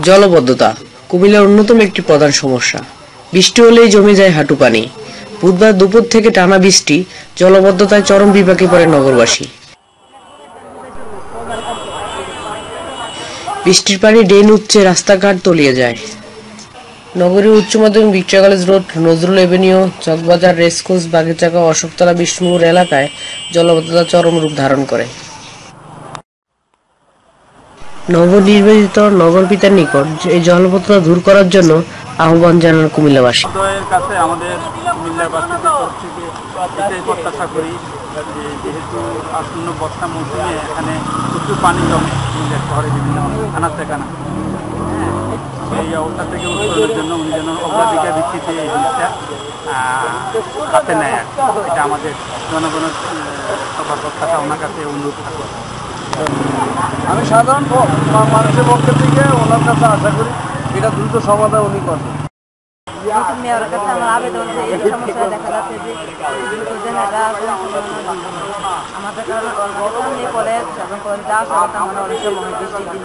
জলবদ্ধতা কুমিল্লার অন্যতম একটি প্রধান সমস্যা। বৃষ্টি হলেই জমে যায় হাঁটু পানি। বুধবার দুপুর থেকে টানা বৃষ্টি, জলবদ্ধতায় চরম বিপাকে পড়ে নগরবাসী। বৃষ্টির পানি ড্রেন উপচে রাস্তাঘাট তলিয়ে যায়। নগরীর উচ্চ মাধ্যমিক Victoria college road, Nazrul avenue, Chawkbazar, racecourse, Bagichaka, Ashoktala, Bishnupur এলাকায় জলবদ্ধতা চরম রূপ ধারণ করে। নবনির্বাচিত নগরপিতার নিকট এই জলবদ্ধতা দূর করার জন্য আহ্বান জানান কুমিল্লাবাসী। কাছে আমাদের কুমিল্লাবাসীদের তরফ থেকে এটাই প্রত্যাশা করি যে যেহেতু আসন্ন বর্ষা মৌসুমে এখানে প্রচুর পানি জমে কুমিল্লা শহরে বিভিন্ন আনাচে কানা, এই অবস্থা থেকে উত্তরণের জন্য উনি যেন অগ্রাধিকার ভিত্তিতে এই জিনিসটা হাতে নেয়। এটা আমাদের জনগণের সবার প্রত্যাশা, ওনার কাছে অনুরোধ থাকবে। আমি সাধারণ মানুষের পক্ষ থেকে ওনার কাছে আশা করি এটা দ্রুত সমাধান উনি করবেন। মেয়রের কাছে আমার আবেদন যে এই সমস্যা দেখা যাচ্ছে যে আমাদের কারণে কলেজ এবং যা আমরা অনেক সময় বৃষ্টির দিন